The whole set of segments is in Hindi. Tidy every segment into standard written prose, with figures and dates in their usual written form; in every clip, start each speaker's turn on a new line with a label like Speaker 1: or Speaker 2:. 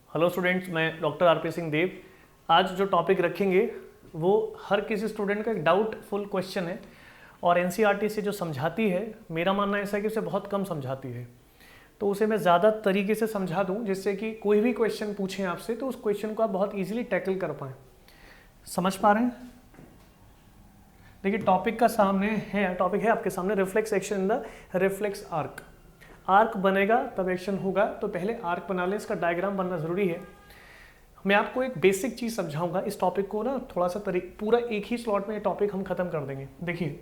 Speaker 1: हेलो स्टूडेंट्स, मैं डॉक्टर आरपी सिंह देव। आज जो टॉपिक रखेंगे वो हर किसी स्टूडेंट का एक डाउटफुल क्वेश्चन है और एनसीईआरटी से जो समझाती है, मेरा मानना ऐसा है कि उसे बहुत कम समझाती है। तो उसे मैं ज़्यादा तरीके से समझा दूं जिससे कि कोई भी क्वेश्चन पूछें आपसे तो उस क्वेश्चन को आप बहुत ईजिली टैकल कर पाएँ। समझ पा रहे हैं? देखिए टॉपिक है आपके सामने reflex action in the reflex arc. Arc बनेगा तब एक्शन होगा, तो पहले आर्क बना लें, इसका डायग्राम बनना ज़रूरी है। मैं आपको एक बेसिक चीज़ समझाऊंगा, इस टॉपिक को ना थोड़ा सा पूरा एक ही स्लॉट में ये टॉपिक हम खत्म कर देंगे। देखिए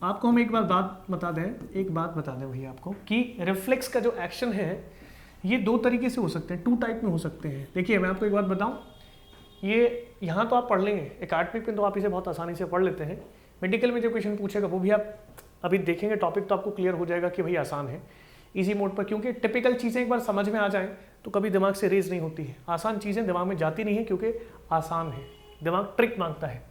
Speaker 1: आपको हम एक बात बता दें भैया आपको कि रिफ्लेक्स का जो एक्शन है ये दो तरीके से हो सकते हैं, टू टाइप में हो सकते हैं। देखिए मैं आपको एक बात बताऊं, ये यहाँ तो आप पढ़ लेंगे, एकेडमिक में तो आप इसे बहुत आसानी से पढ़ लेते हैं, मेडिकल में जो क्वेश्चन पूछेगा वो भी आप अभी देखेंगे, टॉपिक तो आपको क्लियर हो जाएगा कि भाई आसान है, इजी मोड पर, क्योंकि टिपिकल चीज़ें एक बार समझ में आ जाएं तो कभी दिमाग से रेज नहीं होती है। आसान चीज़ें दिमाग में जाती नहीं है क्योंकि आसान है, दिमाग ट्रिक मांगता है,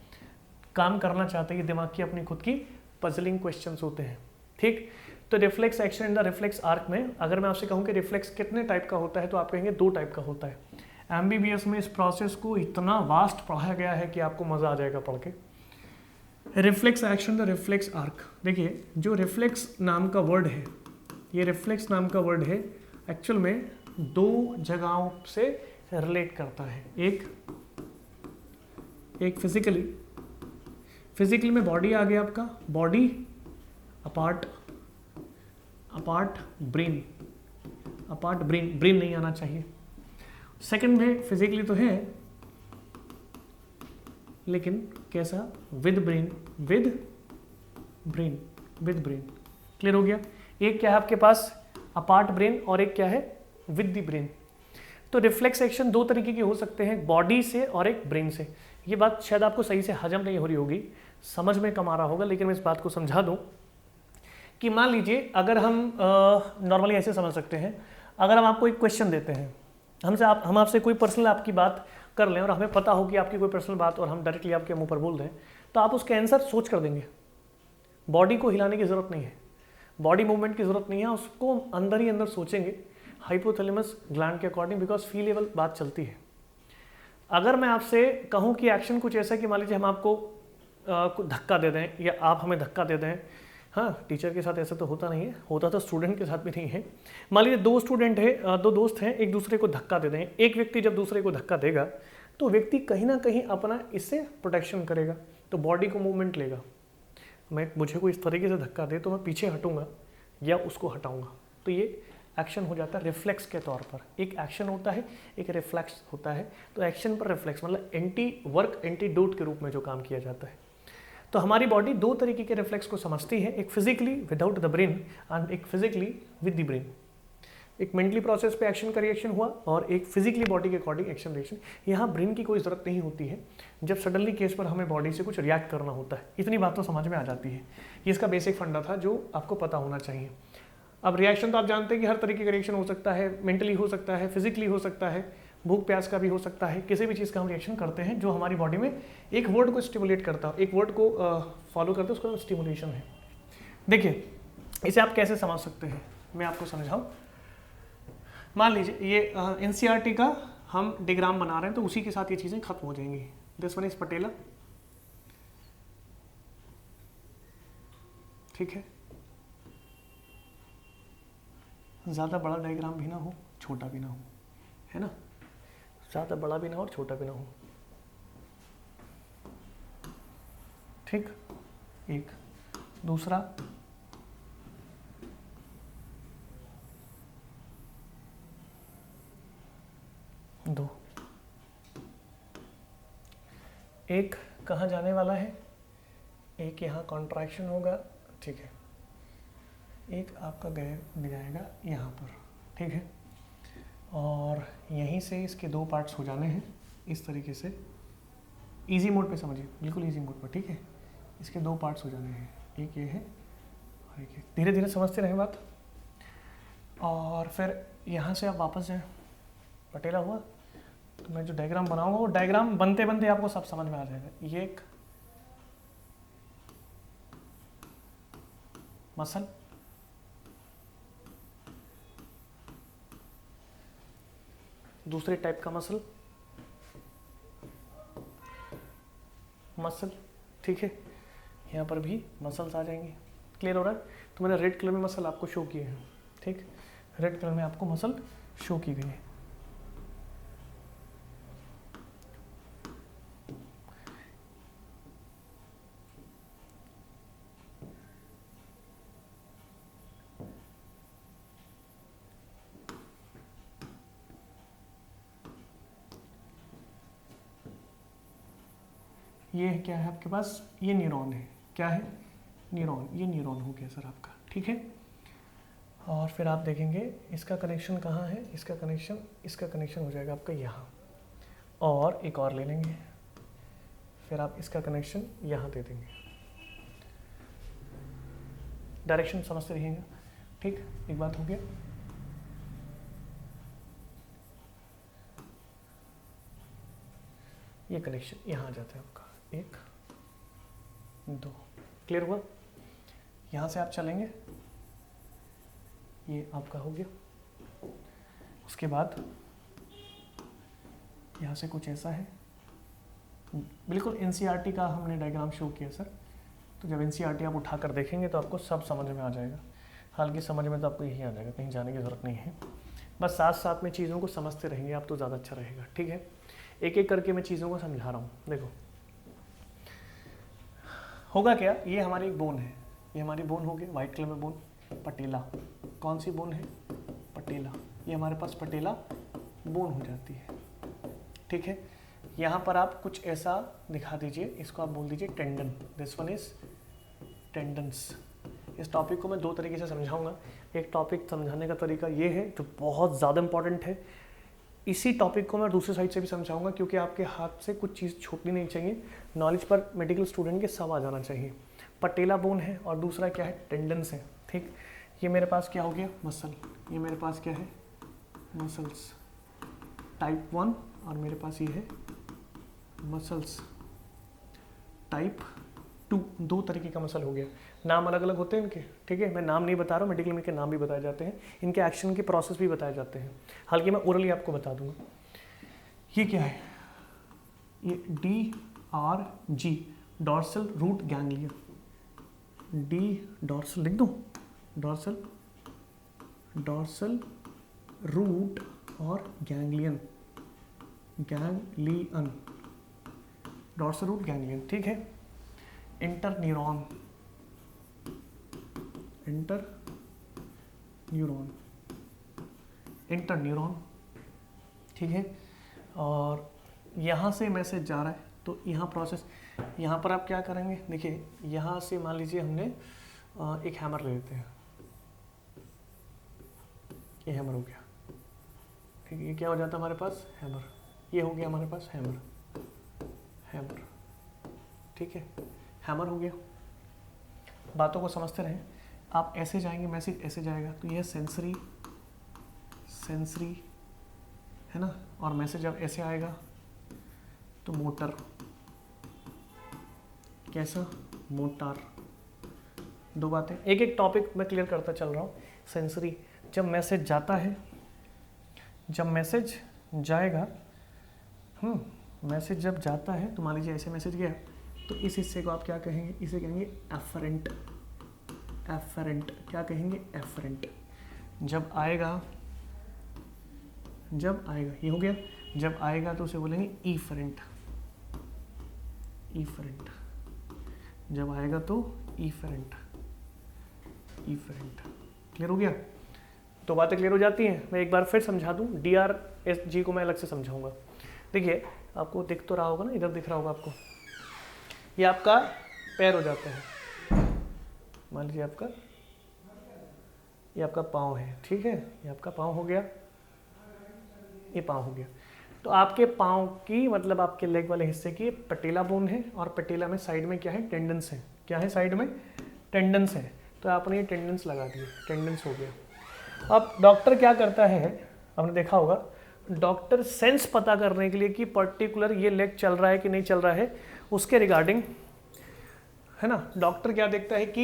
Speaker 1: काम करना चाहते हैं, दिमाग की अपनी खुद की पजलिंग क्वेश्चंस होते हैं। ठीक, तो reflex action in the reflex arc में अगर मैं आपसे कहूँ कि रिफ्लेक्स कितने टाइप का होता है तो आप कहेंगे दो टाइप का होता है। एमबीबीएस में इस प्रोसेस को इतना वास्ट पढ़ाया गया है कि आपको मज़ा आ जाएगा पढ़ के। Reflex action the reflex arc, देखिए जो रिफ्लेक्स नाम का वर्ड है, ये रिफ्लेक्स नाम का वर्ड है एक्चुअल में दो जगहों से रिलेट करता है। एक फिजिकली में बॉडी आ गया आपका, बॉडी अपार्ट ब्रेन नहीं आना चाहिए। सेकंड में फिजिकली तो है लेकिन कैसा, विद ब्रेन। क्लियर हो गया? एक क्या है आपके पास, अपार्ट ब्रेन, और एक क्या है, विद द ब्रेन। तो रिफ्लेक्स एक्शन दो तरीके के हो सकते हैं, बॉडी से और एक ब्रेन से। ये बात शायद आपको सही से हजम नहीं हो रही होगी, समझ में कम आ रहा होगा, लेकिन मैं इस बात को समझा दूं कि मान लीजिए अगर हम नॉर्मली ऐसे समझ सकते हैं, अगर हम आपको एक क्वेश्चन देते हैं, हम आपसे कोई पर्सनल आपकी बात कर लें और हमें पता हो कि आपकी कोई पर्सनल बात और हम डायरेक्टली आपके मुंह पर बोल दें, तो आप उसके आंसर सोच कर देंगे। बॉडी को हिलाने की ज़रूरत नहीं है, बॉडी मूवमेंट की ज़रूरत नहीं है, उसको अंदर ही अंदर सोचेंगे हाइपोथैलेमस ग्लैंड के अकॉर्डिंग, बिकॉज फीलेबल बात चलती है। अगर मैं आपसे कहूँ कि एक्शन कुछ ऐसा कि मान लीजिए हम आपको धक्का दे दें या आप हमें धक्का दे दें, हाँ टीचर के साथ ऐसा तो होता नहीं है, होता तो स्टूडेंट के साथ भी नहीं है। मान लीजिए दो दोस्त हैं, एक दूसरे को धक्का दे दें, एक व्यक्ति जब दूसरे को धक्का देगा तो व्यक्ति कहीं ना कहीं अपना इससे प्रोटेक्शन करेगा, तो बॉडी को मूवमेंट लेगा। मुझे कोई इस तरीके से धक्का दे तो मैं पीछे हटूंगा या उसको हटाऊंगा, तो ये एक्शन हो जाता है रिफ्लेक्स के तौर पर। एक एक्शन होता है, एक रिफ्लेक्स होता है, तो एक्शन पर रिफ्लेक्स मतलब एंटीडोट के रूप में जो काम किया जाता है। तो हमारी बॉडी दो तरीके के रिफ्लेक्स को समझती है, एक physically without the brain and एक फिजिकली विद द ब्रेन। एक मेंटली प्रोसेस पे एक्शन का रिएक्शन हुआ और एक फिजिकली बॉडी के अकॉर्डिंग एक्शन रिएक्शन। यहाँ ब्रेन की कोई ज़रूरत नहीं होती है जब सडनली केस पर हमें बॉडी से कुछ रिएक्ट करना होता है। इतनी बात तो समझ में आ जाती है, ये इसका बेसिक फंडा था जो आपको पता होना चाहिए। अब रिएक्शन तो आप जानते हैं कि हर तरीके का रिएक्शन हो सकता है, मेंटली हो सकता है, फिजिकली हो सकता है, भूख प्यास का भी हो सकता है, किसी भी चीज़ का हम रिएक्शन करते हैं जो हमारी बॉडी में एक वर्ड को स्टिमुलेट करता है, एक वर्ड को फॉलो करते हैं, उसका स्टिमुलेशन है। देखिए इसे आप कैसे समझ सकते हैं, मैं आपको समझाऊं। मान लीजिए ये एनसीईआरटी का हम डायग्राम बना रहे हैं, तो उसी के साथ ये चीज़ें खत्म हो जाएंगी। दिस वन इज पटेला, ठीक है, ज़्यादा बड़ा डायग्राम भी ना हो, छोटा भी ना हो, है ना, ज़्यादा बड़ा भी ना हो और छोटा भी ना हो, ठीक। एक दूसरा, दो, एक कहाँ जाने वाला है, एक यहाँ कॉन्ट्रैक्शन होगा, ठीक है, एक आपका गैर जाएगा यहाँ पर, ठीक है, और यहीं से इसके दो पार्ट्स हो जाने हैं इस तरीके से। इजी मोड पे समझिए, बिल्कुल इजी मोड पर, ठीक है, इसके दो पार्ट्स हो जाने हैं, एक ये है और एक ये। धीरे धीरे समझते रहें बात। और फिर यहाँ से आप वापस जाएं, पटेला हुआ, तो मैं जो डायग्राम बनाऊंगा वो डायग्राम बनते बनते आपको सब समझ में आ जाएगा। ये एक मसल, दूसरे टाइप का मसल, ठीक है, यहाँ पर भी मसल्स आ जाएंगे। क्लियर हो रहा है? तो मैंने रेड कलर में मसल आपको शो किए हैं, ठीक, रेड कलर में आपको मसल शो की गई है। ये क्या है आपके पास? ये न्यूरॉन है। क्या है? न्यूरॉन। ये न्यूरॉन हो गया सर आपका, ठीक है। और फिर आप देखेंगे इसका कनेक्शन कहाँ है, इसका कनेक्शन हो जाएगा आपका यहाँ, और एक और ले लेंगे, फिर आप इसका कनेक्शन यहाँ दे देंगे। डायरेक्शन समझते रहिएगा, ठीक। एक बात हो गया। ये कनेक्शन यहाँ आ जाता है आपका, 1 2। क्लियर हुआ? यहाँ से आप चलेंगे, ये आपका हो गया। उसके बाद यहाँ से कुछ ऐसा है, बिल्कुल एनसीईआरटी का हमने डायग्राम शो किया सर। तो जब एनसीईआरटी आप उठा कर देखेंगे तो आपको सब समझ में आ जाएगा। हालांकि समझ में तो आपको यही आ जाएगा, कहीं जाने की ज़रूरत नहीं है, बस साथ साथ में चीज़ों को समझते रहेंगे आप तो ज़्यादा अच्छा रहेगा, ठीक है। एक एक करके मैं चीज़ों को समझा रहा हूँ। देखो होगा क्या, ये हमारी एक बोन है, ये हमारी बोन हो गई, वाइट कलर में बोन, पटेला। कौन सी बोन है? पटेला। ये हमारे पास पटेला बोन हो जाती है, ठीक है। यहाँ पर आप कुछ ऐसा दिखा दीजिए, इसको आप बोल दीजिए tendon. This one is tendons. इस टॉपिक को मैं 2 तरीके से समझाऊंगा। एक टॉपिक समझाने का तरीका ये है जो बहुत ज़्यादा इंपॉर्टेंट है, इसी टॉपिक को मैं दूसरी साइड से भी समझाऊंगा, क्योंकि आपके हाथ से कुछ चीज़ छूटनी नहीं चाहिए। नॉलेज पर मेडिकल स्टूडेंट के सब आ जाना चाहिए। पटेला बोन है और दूसरा क्या है? टेंडन्स है, ठीक। ये मेरे पास क्या हो गया? मसल। ये मेरे पास क्या है? मसल्स टाइप 1, और मेरे पास ये है मसल्स टाइप 2। 2 तरीके का मसल हो गया। नाम अलग अलग होते हैं इनके, ठीक है। मैं नाम नहीं बता रहा हूँ, मेडिकल में इनके नाम भी बताए जाते हैं, इनके एक्शन के प्रोसेस भी बताए जाते हैं। हालांकि मैं ओरली आपको बता दूंगा। ये क्या है? ये DRG, dorsal root ganglion. Dorsal लिख दूँ? डॉर्सल रूट और गैंग्लियन, डॉर्सल रूट गैंग्लियन, ठीक है। इंटर न्यूरॉन, ठीक है। और यहाँ से मैसेज जा रहा है, तो यहाँ प्रोसेस, यहाँ पर आप क्या करेंगे? देखिए यहाँ से मान लीजिए हमने एक हैमर ले लेते हैं, ये हैमर हो गया, ठीक है। ये क्या हो जाता है हमारे पास? हैमर। ये हो गया हमारे पास हैमर, ठीक है। हैमर हो गया। बातों को समझते रहें। आप ऐसे जाएंगे, मैसेज ऐसे जाएगा, तो यह सेंसरी है ना, और मैसेज अब ऐसे आएगा तो मोटर। कैसा? मोटर। 2 बातें, एक एक टॉपिक मैं क्लियर करता चल रहा हूँ। सेंसरी, जब मैसेज जाता है, जब मैसेज जाएगा, मैसेज जब जाता है तो मान लीजिए ऐसे मैसेज गया, तो इस हिस्से को आप क्या कहेंगे? इसे कहेंगे एफरेंट। क्या कहेंगे? एफरेंट। जब आएगा, ये हो गया। जब आएगा तो उसे बोलेंगे ईफरेंट। जब आएगा तो ईफरेंट। क्लियर हो गया? 2 बातें क्लियर हो जाती हैं। मैं एक बार फिर समझा दूं, DRSG को मैं अलग से समझाऊंगा। देखिए आपको दिख तो रहा होगा ना, इधर दिख रहा होगा आपको, ये आपका पैर हो जाता है। मान लीजिए ये आपका पाँव है, ठीक है। ये आपका पाँव हो गया, ये पाँव हो गया। तो आपके पाँव की, मतलब आपके लेग वाले हिस्से की पटेला बोन है, और पटेला में साइड में क्या है? टेंडन्स है। क्या है? साइड में टेंडन्स है। तो आपने ये टेंडन्स लगा दिए, टेंडन्स हो गया। अब डॉक्टर क्या करता है, आपने देखा होगा, डॉक्टर सेंस पता करने के लिए कि पर्टिकुलर ये लेग चल रहा है कि नहीं चल रहा है, उसके रिगार्डिंग, है ना, डॉक्टर क्या देखता है कि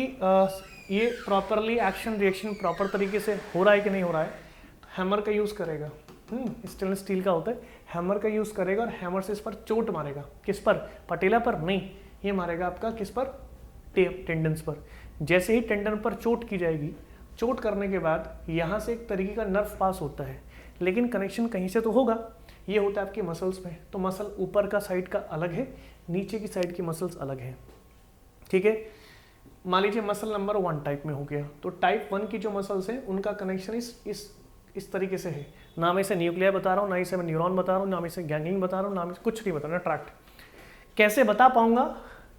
Speaker 1: ये प्रॉपरली एक्शन रिएक्शन प्रॉपर तरीके से हो रहा है कि नहीं हो रहा है, तो हैमर का यूज़ करेगा। स्टेनलेस स्टील का होता है, हैमर का यूज़ करेगा और हैमर से इस पर चोट मारेगा। किस पर? पटेला पर नहीं, ये मारेगा आपका किस पर? टेंडन्स पर। जैसे ही टेंडन पर चोट की जाएगी, चोट करने के बाद यहाँ से एक तरीके का नर्व पास होता है, लेकिन कनेक्शन कहीं से तो होगा। ये होता है आपकी मसल्स में, तो मसल ऊपर का साइड का अलग है, नीचे की साइड की मसल्स अलग है। ठीक है, मान लीजिए मसल नंबर 1 टाइप में हो गया, तो टाइप 1 की जो मसल्स हैं उनका कनेक्शन इस तरीके से है। ना मैं इसे न्यूक्लियर बता रहा हूँ, ना इसे मैं न्यूरॉन बता रहा हूँ, ना मैं इसे गैंग्लियन बता रहा हूँ, ना मैं कुछ नहीं बता रहा, ट्रैक्ट। कैसे बता पाऊंगा?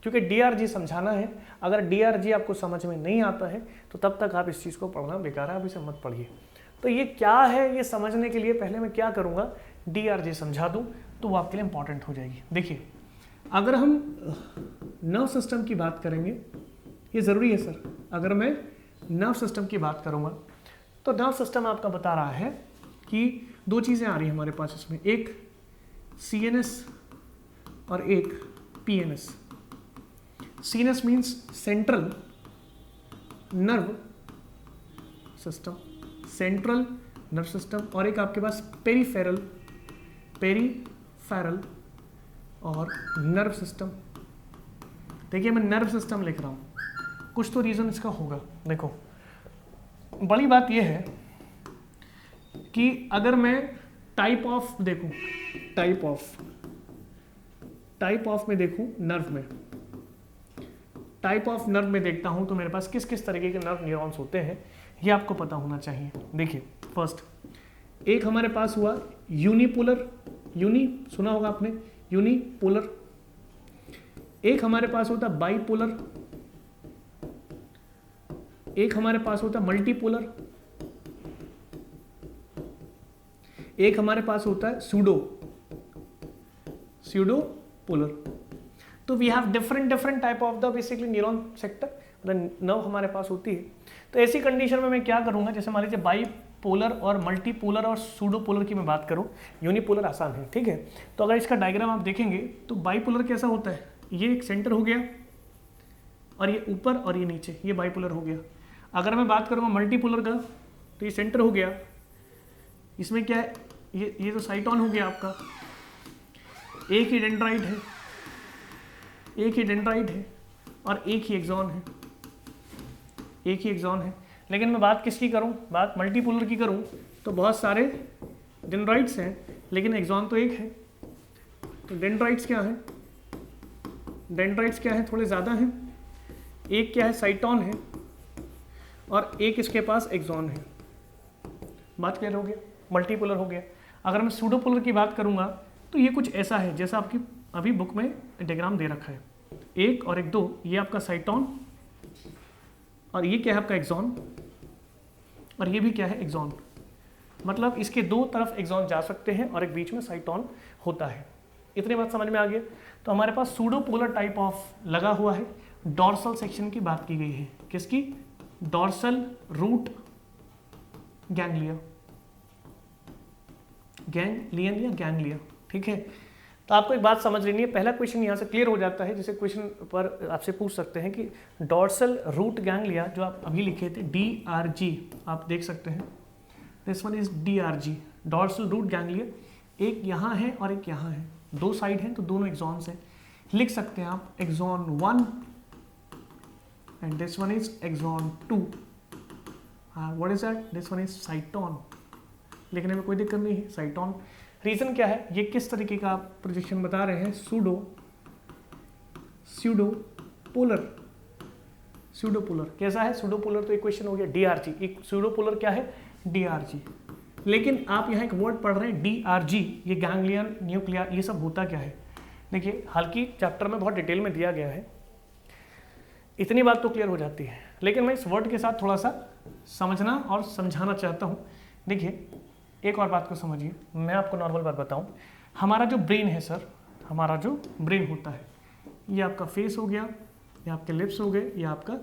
Speaker 1: क्योंकि डीआरजी समझाना है। अगर डीआरजी आपको समझ में नहीं आता है तो तब तक आप इस चीज़ को पढ़ना बेकार है, आप इसे मत पढ़िए। तो ये क्या है, ये समझने के लिए पहले मैं क्या करूँगा, डीआरजी समझा दूँ तो वो आपके लिए इंपॉर्टेंट हो जाएगी। देखिए, अगर हम नर्व सिस्टम की बात करेंगे, ये ज़रूरी है सर, अगर मैं नर्व सिस्टम की बात करूँगा तो नर्व सिस्टम आपका बता रहा है कि 2 चीज़ें आ रही हैं हमारे पास इसमें, एक सीएनएस और एक PNS. CNS means central nerve system, central nerve system, और एक आपके पास पेरीफेरल और नर्व सिस्टम। देखिए, मैं नर्व सिस्टम लिख रहा हूँ, कुछ तो रीज़न इसका होगा। देखो, बड़ी बात यह है कि अगर मैं टाइप ऑफ देखूं, टाइप ऑफ में देखूं, नर्व में टाइप ऑफ नर्व में देखता हूं तो मेरे पास किस किस तरीके के नर्व न्यूरॉन्स होते हैं, ये आपको पता होना चाहिए। देखिए, फर्स्ट एक हमारे पास हुआ यूनिपोलर, सुना होगा आपने, यूनिपोलर। एक हमारे पास होता बाइपोलर, एक हमारे पास होता मल्टीपोलर, एक हमारे पास होता है सूडोपोलर। तो we have different type of the basically neuron sector, मतलब नर्व हमारे पास होती है। तो ऐसी कंडीशन में मैं क्या करूंगा, जैसे मान लीजिए बाइपोलर और मल्टीपोलर और सूडोपोलर की मैं बात करूं, यूनिपोलर आसान है, ठीक है। तो अगर इसका डायग्राम आप देखेंगे तो बाइपोलर कैसा होता है, ये एक सेंटर हो गया और ये ऊपर और ये नीचे, ये बाइपोलर हो गया। अगर मैं बात करूँगा मल्टीपोलर का, तो ये सेंटर हो गया, इसमें क्या है, ये तो साइटोन हो गया आपका, एक ही डेंड्राइट है और एक ही एक्सॉन है, लेकिन मैं बात किसकी करूं, बात मल्टीपोलर की करूं तो बहुत सारे डेंड्राइट्स हैं लेकिन एक्सॉन तो एक है। तो डेंड्राइट्स क्या है, थोड़े ज़्यादा हैं, एक क्या है, साइटोन है और एक इसके पास एक्सॉन है। बात क्लियर हो गया, मल्टीपोलर हो गया। अगर मैं सूडोपोलर की बात करूंगा तो ये कुछ ऐसा है जैसा आपकी अभी बुक में डायग्राम दे रखा है, 1 और 1 2, ये आपका साइटोन और ये क्या है आपका एक्सॉन, और ये भी क्या है, एक्सॉन। मतलब इसके 2 तरफ एक्सॉन जा सकते हैं और एक बीच में साइटोन होता है। इतनी बात समझ में आ गया। तो हमारे पास सूडोपोलर टाइप ऑफ लगा हुआ है। डॉर्सल सेक्शन की बात की गई है, किसकी, डॉर्सल रूट गैंग्लिया, ठीक है। तो आपको एक बात समझ लेनी है, पहला क्वेश्चन यहाँ से क्लियर हो जाता है, जिसे क्वेश्चन पर आपसे पूछ सकते हैं कि डॉर्सल रूट गैंग्लिया जो आप अभी लिखे थे DRG, आप देख सकते हैं, this one is DRG, dorsal root ganglia. एक यहाँ है और एक यहाँ है, 2 साइड हैं तो दोनों एक्सॉन्स हैं। लिख सकते हैं आप axon 1 and this one is axon 2। What is that, this one is cyton. लिखने में कोई दिक्कत नहीं है, साइटोन। रीजन क्या है, ये किस तरीके का आप प्रोजेक्शन बता रहे हैं, सूडोपोलर कैसा है, सूडोपोलर तो इक्वेशन हो गया DRG, एक सूडोपोलर क्या है, DRG। लेकिन आप यहाँ एक वर्ड पढ़ रहे हैं DRG, ये गैंग्लियन न्यूक्लियर, ये सब होता क्या है। देखिए, हालांकि चैप्टर में बहुत डिटेल में दिया गया है, इतनी बात तो क्लियर हो जाती है, लेकिन मैं इस वर्ड के साथ थोड़ा सा समझना और समझाना चाहता हूँ। देखिए, एक और बात को समझिए, मैं आपको नॉर्मल बात बताऊं, हमारा जो ब्रेन है सर, हमारा जो ब्रेन होता है, ये आपका फेस हो गया, ये आपके लिप्स हो गए, ये आपका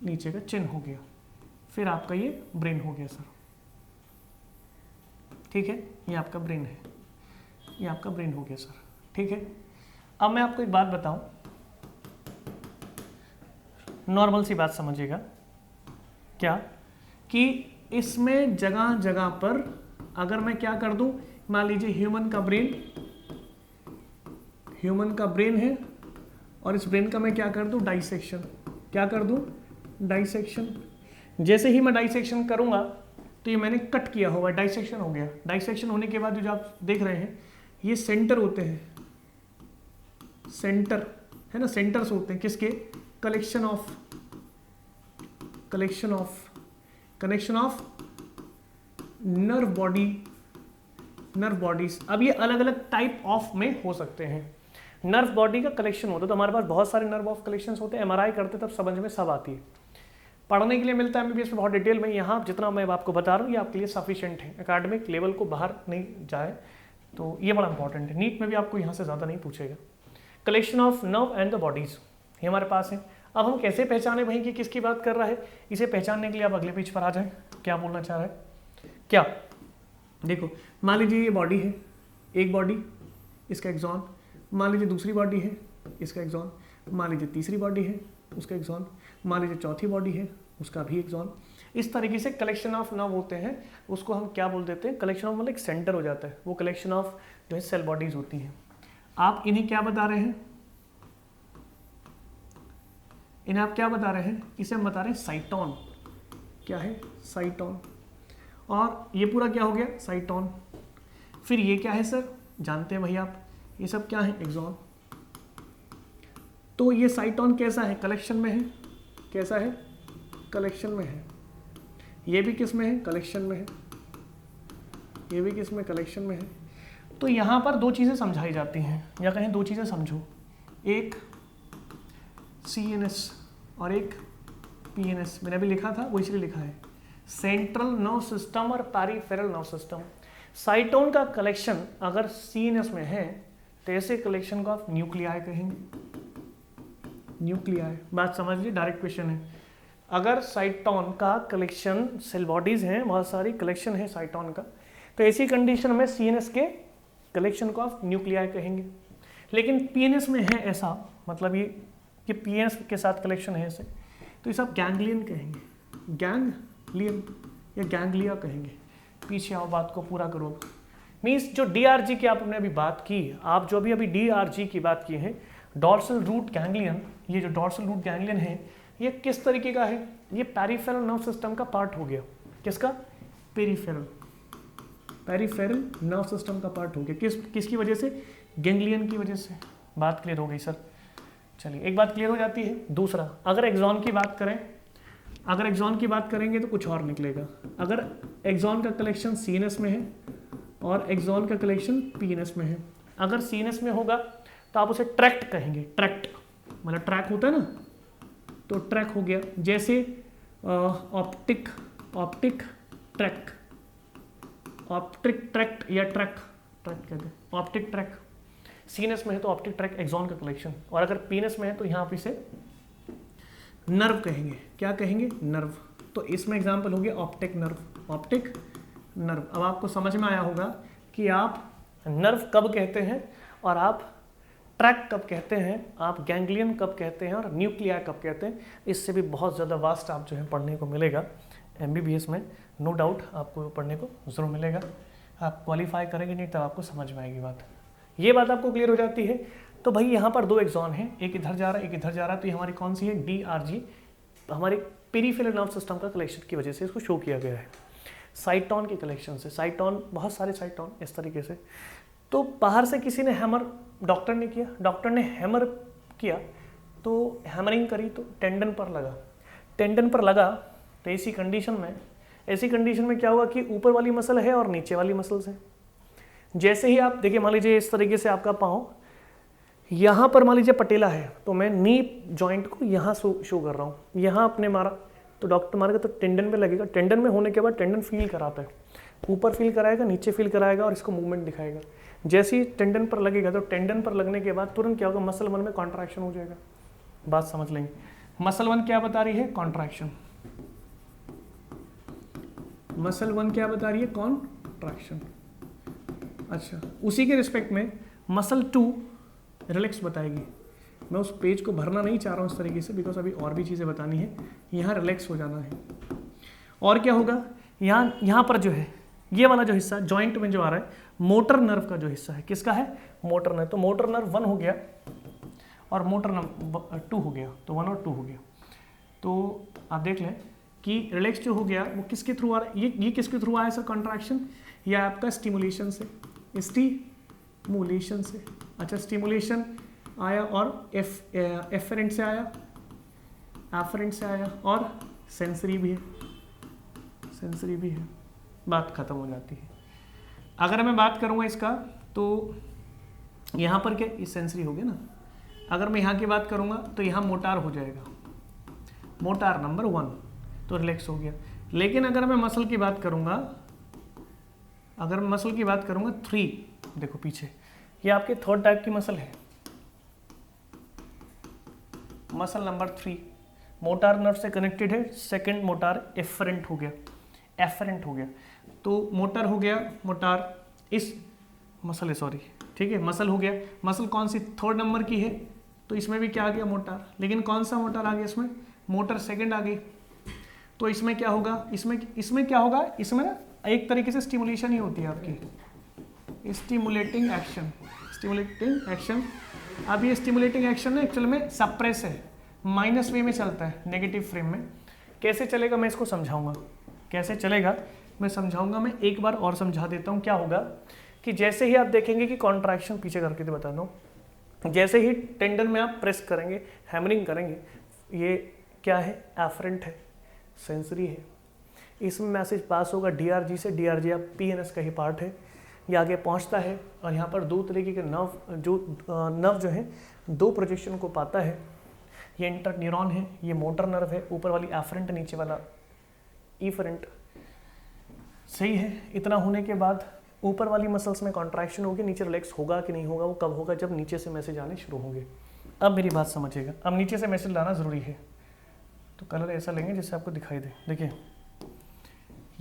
Speaker 1: नीचे का चिन हो गया, फिर आपका ये ब्रेन हो गया सर, ठीक है। ये आपका ब्रेन है, ये आपका ब्रेन हो गया सर, ठीक है। अब मैं आपको एक बात बताऊं, नॉर्मल सी बात समझिएगा, क्या कि इसमें जगह जगह पर अगर मैं क्या कर दूं, मान लीजिए ह्यूमन का ब्रेन है और इस ब्रेन का मैं क्या कर दूं, डाइसेक्शन। क्या कर दूं, डाइसेक्शन। जैसे ही मैं डाइसेक्शन करूंगा तो ये मैंने कट किया होगा, डाइसेक्शन हो गया। डाइसेक्शन होने के बाद जो आप देख रहे हैं ये सेंटर होते हैं, सेंटर है ना, सेंटर्स होते हैं किसके, कनेक्शन ऑफ नर्व बॉडीज। अब ये अलग अलग टाइप ऑफ में हो सकते हैं। नर्व बॉडी का कलेक्शन होता है तो हमारे पास बहुत सारे नर्व ऑफ कलेक्शंस होते हैं। एमआरआई करते तब समझ में सब आती है, पढ़ने के लिए मिलता है एमबीबीएस में बहुत डिटेल में। यहाँ जितना मैं आपको बता रहा हूँ ये आपके लिए सफिशिएंट है, एकेडमिक लेवल को बाहर नहीं जाए तो ये बड़ा इंपॉर्टेंट है। नीट में भी आपको यहाँ से ज़्यादा नहीं पूछेगा। Collection of nerve and the bodies ये हमारे पास है। अब हम कैसे पहचाने भाई कि किसकी बात कर रहा है, इसे पहचानने के लिए आप अगले पेज पर आ जाएं। क्या बोलना चाह रहा है, क्या देखो, मान लीजिए ये बॉडी है, एक बॉडी, इसका एक्सॉन। मान लीजिए दूसरी बॉडी है, इसका एक्सॉन। मान लीजिए तीसरी बॉडी है, उसका एक्सॉन। मान लीजिए चौथी बॉडी है, उसका भी एक्सॉन। इस तरीके से कलेक्शन ऑफ नर्व होते हैं, उसको हम क्या बोल देते हैं, कलेक्शन ऑफ मतलब एक सेंटर हो जाता है, वो कलेक्शन ऑफ जो है सेल बॉडीज होती हैं। आप इन्हें क्या बता रहे हैं, इन्हें आप क्या बता रहे हैं, इसे हम बता रहे हैं साइटोन। क्या है, साइटोन। और ये पूरा क्या हो गया, साइटोन। फिर ये क्या है सर, जानते हैं भाई आप, ये सब क्या है, एक्सॉन। तो ये साइटोन कैसा है, कलेक्शन में है। कैसा है, कलेक्शन में है। ये भी किस में है, कलेक्शन में है। ये भी किस में, कलेक्शन में है। तो यहाँ पर दो चीज़ें समझाई जाती हैं, या कहें दो चीज़ें समझो, एक CNS और एक PNS। मैंने अभी लिखा था वो इसलिए लिखा है, सेंट्रल नर्व सिस्टम और पेरिफेरल नर्व सिस्टम। साइटोन का कलेक्शन अगर CNS में है तो ऐसे कलेक्शन को आप न्यूक्लियाई कहेंगे। न्यूक्लियाई, बात समझ लीजिए, डायरेक्ट क्वेश्चन है। अगर साइटोन का कलेक्शन, सेल बॉडीज हैं बहुत सारी, कलेक्शन है साइटोन का, तो ऐसी कंडीशन में CNS के कलेक्शन को आप न्यूक्लियाई कहेंगे। लेकिन PNS में है ऐसा, मतलब ये कि PNS के साथ कलेक्शन है ऐसे, तो ये सब गैंग्लियन कहेंगे, गैंग्लियन या गैंग्लिया कहेंगे। पीछे आओ, बात को पूरा करो। मीन्स जो DRG की आपने अभी बात की, आप जो अभी DRG की बात की है, डॉर्सल रूट गैंग्लियन, ये जो डॉर्सल रूट गैंग्लियन है ये किस तरीके का है, ये पेरिफेरल नर्व सिस्टम का पार्ट हो गया। किसका, पेरिफेरल नर्व सिस्टम का पार्ट हो गया। किसकी वजह से, गैंग्लियन की वजह से। बात क्लियर हो गई सर, चलिए एक बात क्लियर हो जाती है। दूसरा, अगर एक्सॉन की बात करें, अगर एक्सॉन की बात करेंगे तो कुछ और निकलेगा। अगर एक्सॉन का कलेक्शन CNS में है और एक्सॉन का कलेक्शन PNS में है, अगर CNS में होगा तो आप उसे ट्रैक्ट कहेंगे। ट्रैक्ट मतलब ट्रैक होता है ना, तो ट्रैक हो गया। जैसे ऑप्टिक ट्रैक्ट या ट्रैक कहते हैं, ऑप्टिक ट्रैक। CNS में है तो ऑप्टिक ट्रैक एक्सॉन का कलेक्शन, और अगर PNS में है तो यहाँ पे इसे नर्व कहेंगे। क्या कहेंगे, नर्व। तो इसमें एग्जांपल हो गया ऑप्टिक नर्व। अब आपको समझ में आया होगा कि आप नर्व कब कहते हैं और आप ट्रैक कब कहते हैं, आप गैंग्लियन कब कहते हैं और न्यूक्लिया कब कहते हैं। इससे भी बहुत ज़्यादा वास्ट आप जो है पढ़ने को मिलेगा MBBS में, नो डाउट आपको पढ़ने को ज़रूर मिलेगा। आप क्वालिफाई करेंगे नहीं तब आपको समझ में आएगी बात। ये बात आपको क्लियर हो जाती है। तो भाई यहाँ पर दो एक्सॉन हैं, एक इधर जा रहा है एक इधर जा रहा है, तो ये हमारी कौन सी है, DRG, हमारे पेरिफेरल नर्व सिस्टम का कलेक्शन की वजह से इसको शो किया गया है। साइटोन के कलेक्शन से, साइटोन बहुत सारे साइटोन इस तरीके से। तो बाहर से किसी ने हैमर, डॉक्टर ने किया, डॉक्टर ने हैमर किया तो हैमरिंग करी तो टेंडन पर लगा तो ऐसी कंडीशन में क्या हुआ कि ऊपर वाली मसल है और नीचे वाली मसल्स है। जैसे ही आप देखिए, मान लीजिए इस तरीके से आपका पाँव, यहाँ पर मान लीजिए पटेला है तो मैं नी जॉइंट को यहाँ शो कर रहा हूँ, यहाँ आपने मारा तो डॉक्टर मारेगा तो टेंडन में लगेगा। टेंडन में होने के बाद टेंडन फील कराता है, ऊपर फील कराएगा, नीचे फील कराएगा और इसको मूवमेंट दिखाएगा। जैसे ही टेंडन पर लगेगा तो टेंडन पर लगने के बाद तुरंत क्या होगा, मसल 1 में कॉन्ट्रैक्शन हो जाएगा। बात समझ लेंगे, मसल 1 क्या बता रही है, कॉन्ट्रैक्शन। मसल 1 क्या बता रही है, कॉन्ट्रैक्शन। अच्छा, उसी के रिस्पेक्ट में मसल 2 रिलैक्स बताएगी। मैं उस पेज को भरना नहीं चाह रहा हूँ इस तरीके से, बिकॉज अभी और भी चीज़ें बतानी है। यहाँ रिलैक्स हो जाना है। और क्या होगा, यहाँ पर जो है ये वाला जो हिस्सा जॉइंट में जो आ रहा है मोटर नर्व का जो हिस्सा है, किसका है, मोटर नर्व। तो मोटर नर्व 1 हो गया और मोटर नर्व 2 हो गया, तो 1 और 2 हो गया। तो आप देख लें कि रिलैक्स जो हो गया वो किसके थ्रू आ रहा है, ये किसके थ्रू आया सर कॉन्ट्रैक्शन, या आपका स्टिमुलेशन से, स्टिमुलेशन से। अच्छा, स्टिमुलेशन आया और एफरेंट से आया, एफरेंट से आया, और सेंसरी भी है, सेंसरी भी है, बात खत्म हो जाती है। अगर मैं बात करूंगा इसका तो यहाँ पर क्या, ये सेंसरी हो गया ना। अगर मैं यहाँ की बात करूंगा तो यहाँ मोटार हो जाएगा, मोटार नंबर 1, तो रिलैक्स हो गया। लेकिन अगर मैं मसल की बात करूंगा, अगर मैं मसल की बात करूंगा 3, देखो पीछे, ये आपके थर्ड टाइप की मसल है, मसल नंबर 3 मोटार नर्व से कनेक्टेड है। सेकंड मोटार एफरेंट हो गया, एफरेंट हो गया। तो मोटर हो गया, मोटार इस मसल है, सॉरी, ठीक है, मसल हो गया। मसल कौन सी, थर्ड नंबर की है, तो इसमें भी क्या आ गया, मोटार। लेकिन कौन सा मोटार आ गया इसमें, मोटर सेकंड आ गई। तो इसमें क्या होगा, इसमें क्या होगा, इसमें ना एक तरीके से स्टिमुलेशन ही होती है आपकी, स्टिमुलेटिंग एक्शन, स्टिमुलेटिंग एक्शन। अब ये स्टिमुलेटिंग एक्शन ना एक्चुअल में सप्रेस है, माइनस वे में चलता है, नेगेटिव फ्रेम में। कैसे चलेगा मैं इसको समझाऊंगा, कैसे चलेगा मैं समझाऊंगा। मैं एक बार और समझा देता हूँ। क्या होगा कि जैसे ही आप देखेंगे कि कॉन्ट्रैक्शन, पीछे करके तो बता दो, जैसे ही टेंडन में आप प्रेस करेंगे, हैमरिंग करेंगे, ये क्या है, एफरेंट है, सेंसरी है। इसमें मैसेज पास होगा डीआरजी से, डीआरजी आप पीएनएस का ही पार्ट है, ये आगे पहुंचता है और यहाँ पर 2 तरीके के नर्व जो है 2 प्रोजेक्शन को पाता है। ये इंटर न्यूरॉन है, ये मोटर नर्व है, ऊपर वाली एफरेंट, नीचे वाला इफरेंट। सही है। इतना होने के बाद ऊपर वाली मसल्स में कॉन्ट्रैक्शन होगी, नीचे रिलैक्स होगा कि नहीं होगा, वो कब होगा, जब नीचे से मैसेज आने शुरू होंगे। अब मेरी बात समझिएगा, अब नीचे से मैसेज लाना ज़रूरी है। तो कलर ऐसा लेंगे जिससे आपको दिखाई दे। देखिए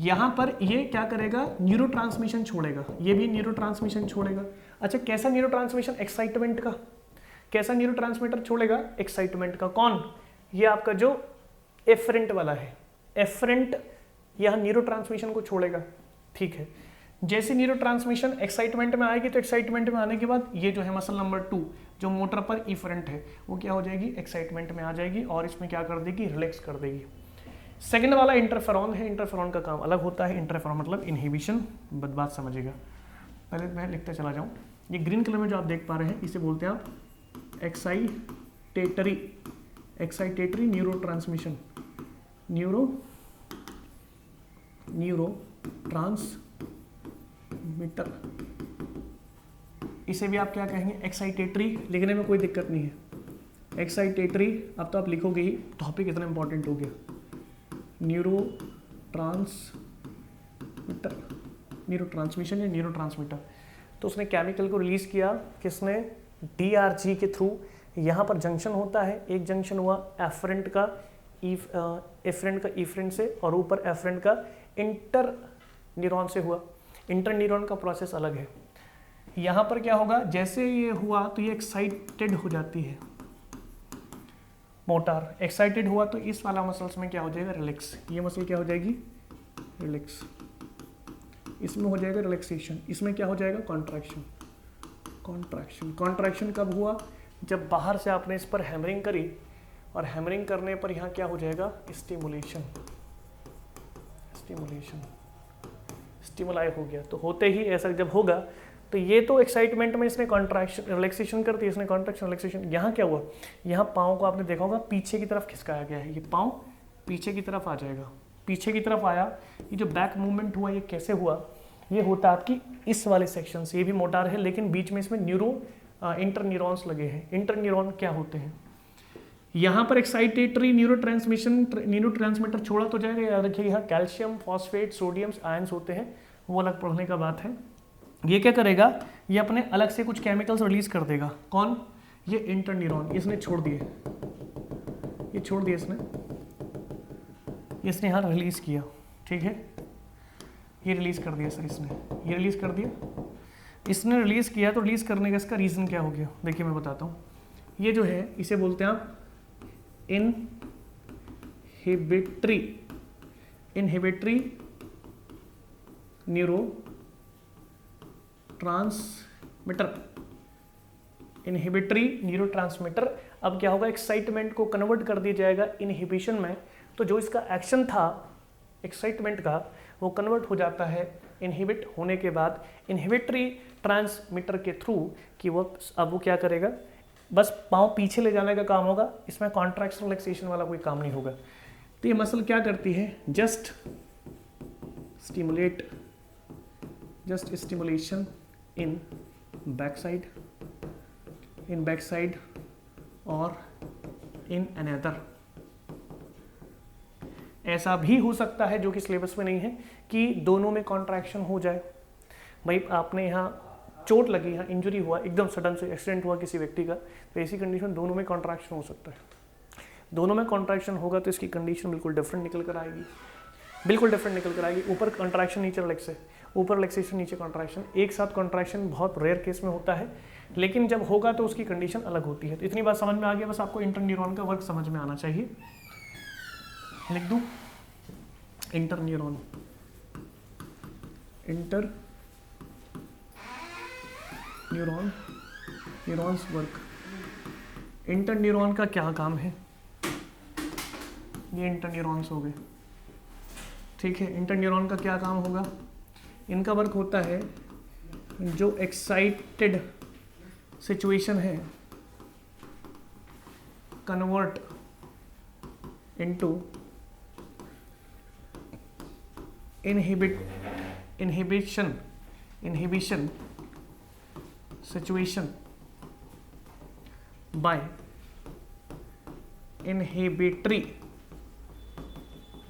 Speaker 1: यहाँ पर ये क्या करेगा, न्यूरो ट्रांसमिशन छोड़ेगा, ये भी न्यूरो ट्रांसमिशन छोड़ेगा। अच्छा, कैसा न्यूरो ट्रांसमिशन, एक्साइटमेंट का। कैसा न्यूरो ट्रांसमीटर छोड़ेगा, एक्साइटमेंट का। कौन, ये आपका जो एफरेंट वाला है, एफरेंट यह न्यूरो ट्रांसमिशन को छोड़ेगा। ठीक है, जैसे न्यूरो ट्रांसमिशन एक्साइटमेंट में आएगी, तो एक्साइटमेंट में आने के बाद ये जो है मसल नंबर 2 जो मोटर पर इफरेंट है, वो क्या हो जाएगी, एक्साइटमेंट में आ जाएगी और इसमें क्या कर देगी, रिलैक्स कर देगी। सेकंड वाला इंटरफेरॉन है, इंटरफेरॉन का काम अलग होता है। इंटरफेरॉन मतलब इनहिबिशन, बात समझिएगा। पहले मैं लिखते चला जाऊँ। ये ग्रीन कलर में जो आप देख पा रहे हैं, इसे बोलते हैं आप excitatory, excitatory neuro transmission, neuro transmitter. इसे भी आप क्या कहेंगे, एक्साइटेटरी। लिखने में कोई दिक्कत नहीं है, एक्साइटेटरी। अब तो आप लिखोगे ही, टॉपिक इतना इंपॉर्टेंट हो गया। न्यूरो ट्रांसमीटर, न्यूरो ट्रांसमिशन या न्यूरो ट्रांसमीटर। तो उसने केमिकल को रिलीज किया, किसने, डीआरजी के थ्रू। यहाँ पर जंक्शन होता है, एक जंक्शन हुआ एफरेंट का इफरेंट से, और ऊपर एफरेंट का इंटर न्यूरॉन से हुआ। इंटर न्यूरॉन का प्रोसेस अलग है। यहाँ पर क्या होगा, जैसे ये हुआ तो ये एक्साइटेड हो जाती है मोटार। एक्साइटेड हुआ तो इस वाला मसल्स में क्या हो जाएगा, रिलैक्स। ये मसल क्या हो जाएगी, रिलैक्स। इसमें हो जाएगा रिलैक्सेशन, इसमें क्या हो जाएगा, कॉन्ट्रैक्शन। कॉन्ट्रैक्शन, कॉन्ट्रैक्शन कब हुआ, जब बाहर से आपने इस पर हैमरिंग करी, और हैमरिंग करने पर यहाँ क्या हो जाएगा, स्टिमुलेशन, स्टिमुलेशन, स्टिमुलाई हो गया। तो होते ही ऐसा जब होगा, तो ये तो एक्साइटमेंट में इसने कॉन्ट्रैक्शन रिलैक्सेशन कर दी, इसने कॉन्ट्रैक्शन रिलैक्सेशन। यहाँ क्या हुआ, यहाँ पाँव को आपने देखा होगा पीछे की तरफ खिसकाया गया है, ये पाँव पीछे की तरफ आ जाएगा, पीछे की तरफ आया। ये जो बैक मूवमेंट हुआ, ये कैसे हुआ, ये होता है आपकी इस वाले सेक्शन से। ये भी मोटार है, लेकिन बीच में इसमें इंटर न्यूरॉन्स लगे हैं। इंटर न्यूरॉन क्या होते हैं, यहाँ पर एक्साइटेटरी न्यूरो ट्रांसमीटर छोड़ा तो जाएगा। याद रखिए, यहाँ कैल्शियम, फॉस्फेट, सोडियम, आयंस होते हैं, वो अलग पढ़ने का बात है। ये क्या करेगा, ये अपने अलग से कुछ केमिकल्स रिलीज कर देगा। कौन, ये इंटर न्यूरॉन, इसने छोड़ दिए, ये छोड़ दिए इसने यहाँ रिलीज किया। ठीक है, ये रिलीज कर दिया सर, इसने ये रिलीज कर दिया, इसने रिलीज किया। तो रिलीज करने का इसका रीजन क्या हो गया, देखिए मैं बताता हूँ। ये जो है, इसे बोलते हैं आप inhibitory neuro neurotransmitter, inhibitory neurotransmitter. अब क्या होगा, एक्साइटमेंट को कन्वर्ट कर दिया जाएगा इनहिबिशन में, तो जो इसका एक्शन था एक्साइटमेंट का वो कन्वर्ट हो जाता है इनहिबिट होने के बाद इनहिबिटरी ट्रांसमीटर के थ्रू कि वो अब वो क्या करेगा, बस पाँव पीछे ले जाने का काम होगा, इसमें कॉन्ट्रैक्शन रिलैक्सेशन वाला कोई काम नहीं होगा। तो ये मसल क्या करती है, just stimulation in back side और इन अनदर। ऐसा भी हो सकता है जो कि सिलेबस में नहीं है कि दोनों में कॉन्ट्रैक्शन हो जाए। भाई आपने यहाँ चोट लगी, यहाँ इंजरी हुआ, एकदम सडन से एक्सीडेंट हुआ किसी व्यक्ति का, तो ऐसी कंडीशन दोनों में कॉन्ट्रैक्शन हो सकता है। दोनों में कॉन्ट्रैक्शन होगा तो इसकी कंडीशन बिल्कुल डिफरेंट निकल कर आएगी, बिल्कुल डिफरेंट निकल कर आएगी। ऊपर कॉन्ट्रैक्शन, नीचे रिलैक्स है, ऊपर रिलैक्सेशन नीचे कॉन्ट्रैक्शन, एक साथ कॉन्ट्रैक्शन बहुत रेयर केस में होता है, लेकिन जब होगा तो उसकी कंडीशन अलग होती है। तो इतनी बात समझ में आ गया, बस आपको इंटरन्यूरॉन का वर्क समझ में आना चाहिए। लिख दूं, इंटरन्यूरॉन, न्यूरॉन्स वर्क। इंटरन्यूरॉन का क्या काम है, ये इंटरन्यूरॉन्स हो गए, ठीक है। इंटरन्यूरॉन का क्या काम होगा, इनका वर्क होता है जो एक्साइटेड सिचुएशन है convert into inhibition situation bye inhibitory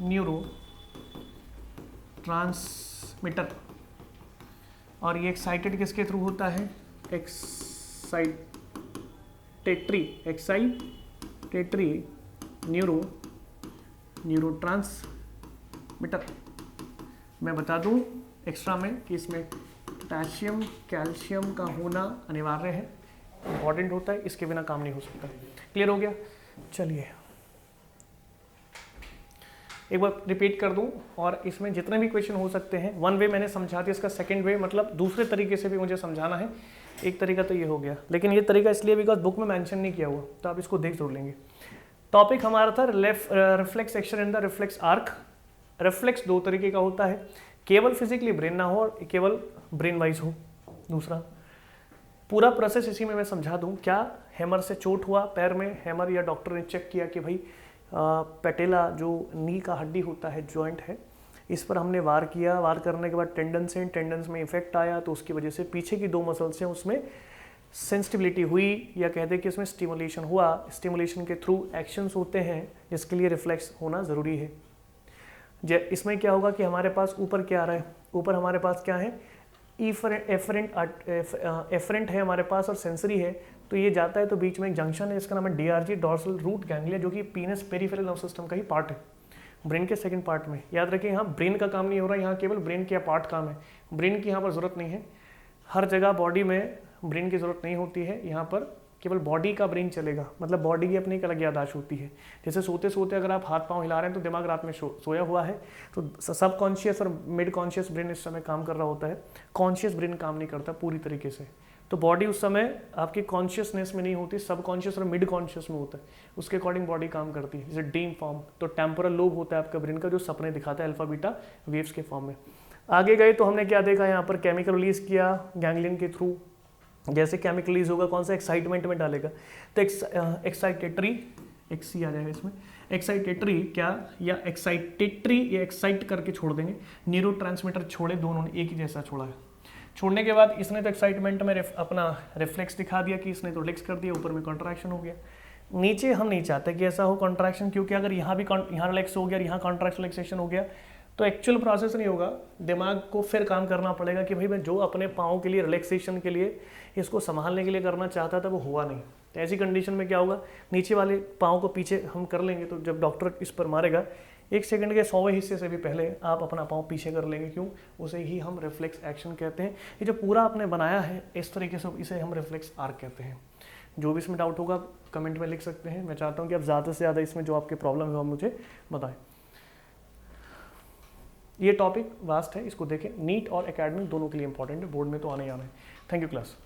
Speaker 1: neurotransmitter. और ये एक्साइटेड किसके थ्रू होता है, एक्साइटेटरी न्यूरोट्रांसमीटर। मैं बता दूं एक्स्ट्रा में कि इसमें पोटेशियम कैल्शियम का होना अनिवार्य है, इंपॉर्टेंट होता है, इसके बिना काम नहीं हो सकता। क्लियर हो गया। चलिए एक बार रिपीट कर दूं, और इसमें जितने भी क्वेश्चन हो सकते हैं, वन वे मैंने समझा दिया, इसका सेकंड वे मतलब दूसरे तरीके से भी मुझे समझाना है। एक तरीका तो ये हो गया, लेकिन ये तरीका इसलिए बिकॉज बुक में मेंशन नहीं किया हुआ, तो आप इसको देख जरूर लेंगे। टॉपिक हमारा था reflex action in the reflex arc. Reflex दो तरीके का होता है, केवल फिजिकली ब्रेन ना हो और केवल ब्रेन वाइज हो। दूसरा पूरा प्रोसेस इसी में मैं समझा दूं। क्या हैमर से चोट हुआ पैर में, हैमर या डॉक्टर ने चेक किया कि भाई पैटेला जो नी का हड्डी होता है, जॉइंट है, इस पर हमने वार किया, वार करने के बाद टेंडन्स हैं, टेंडन्स में इफेक्ट आया, तो उसकी वजह से पीछे की दो मसल्स हैं उसमें सेंसिटिविटी हुई, या कहते हैं कि उसमें स्टिमुलेशन हुआ। स्टिमुलेशन के थ्रू एक्शंस होते हैं जिसके लिए रिफ्लेक्स होना ज़रूरी है। इसमें क्या होगा कि हमारे पास ऊपर क्या आ रहा है, ऊपर हमारे पास क्या है, एफरेंट है हमारे पास और सेंसरी है, तो ये जाता है तो बीच में एक जंक्शन है जिसका नाम है डीआरजी, डॉर्सल रूट गैंग्लिया, जो कि पीनस पेरिफेरल नर्व सिस्टम का ही पार्ट है, ब्रेन के सेकंड पार्ट में। याद रखिए यहाँ ब्रेन का काम नहीं हो रहा है, यहाँ केवल ब्रेन के पार्ट काम है, ब्रेन की यहाँ पर जरूरत नहीं है। हर जगह बॉडी में ब्रेन की जरूरत नहीं होती है, यहाँ पर केवल बॉडी का ब्रेन चलेगा, मतलब बॉडी की अपनी एक अलग याददाश्त होती है। जैसे सोते सोते अगर आप हाथ पांव हिला रहे हैं तो दिमाग रात में सोया हुआ है, तो सब कॉन्शियस और मिड कॉन्शियस ब्रेन इस समय काम कर रहा होता है, कॉन्शियस ब्रेन काम नहीं करता पूरी तरीके से। तो बॉडी उस समय आपकी कॉन्शियसनेस में नहीं होती, सब कॉन्शियस और मिड कॉन्शियस में होता है, उसके अकॉर्डिंग बॉडी काम करती है। जैसे ड्रीम फॉर्म, तो टेम्पोरल लोब होता है आपका ब्रेन का, जो सपने दिखाता है अल्फा बीटा वेव्स के फॉर्म में। आगे गए तो हमने क्या देखा, यहाँ पर केमिकल रिलीज किया गैंग्लियन के थ्रू। जैसे केमिकल रिलीज होगा कौन सा, एक्साइटमेंट में डालेगा, तो एक्साइटेटरी, एक सी आ जाएगा इसमें, एक्साइटेटरी क्या या एक्साइटेटरी, या एक्साइट करके छोड़ देंगे, न्यूरोट्रांसमीटर छोड़े, दोनों ने एक ही जैसा छोड़ा है। छोड़ने के बाद इसने तो एक्साइटमेंट में अपना रिफ्लेक्स दिखा दिया कि इसने तो रिलैक्स कर दिया, ऊपर में कॉन्ट्रैक्शन हो गया। नीचे हम नहीं चाहते कि ऐसा हो कॉन्ट्रैक्शन, क्योंकि अगर यहाँ भी यहाँ रिलैक्स हो गया और यहाँ कॉन्ट्रैक्शन रिलैक्सेशन हो गया तो एक्चुअल प्रोसेस नहीं होगा, दिमाग को फिर काम करना पड़ेगा कि भाई मैं जो अपने पाँव के लिए रिलैक्सेशन के लिए इसको संभालने के लिए करना चाहता था वो हुआ नहीं। तो ऐसी कंडीशन में क्या होगा, नीचे वाले पाँव को पीछे हम कर लेंगे, तो जब डॉक्टर इस पर मारेगा 1 सेकंड के 100वें हिस्से से भी पहले आप अपना पाँव पीछे कर लेंगे। क्यों, उसे ही हम रिफ्लेक्स एक्शन कहते हैं। ये जो पूरा आपने बनाया है इस तरीके से, इसे हम रिफ्लेक्स आर्क कहते हैं। जो भी इसमें डाउट होगा कमेंट में लिख सकते हैं। मैं चाहता हूँ कि आप ज़्यादा से ज़्यादा इसमें जो आपके प्रॉब्लम है वो मुझे बताएं। ये टॉपिक वास्ट है, इसको देखें, नीट और एकेडमिक दोनों के लिए इंपॉर्टेंट है, बोर्ड में तो आने ही आना है। Thank you class.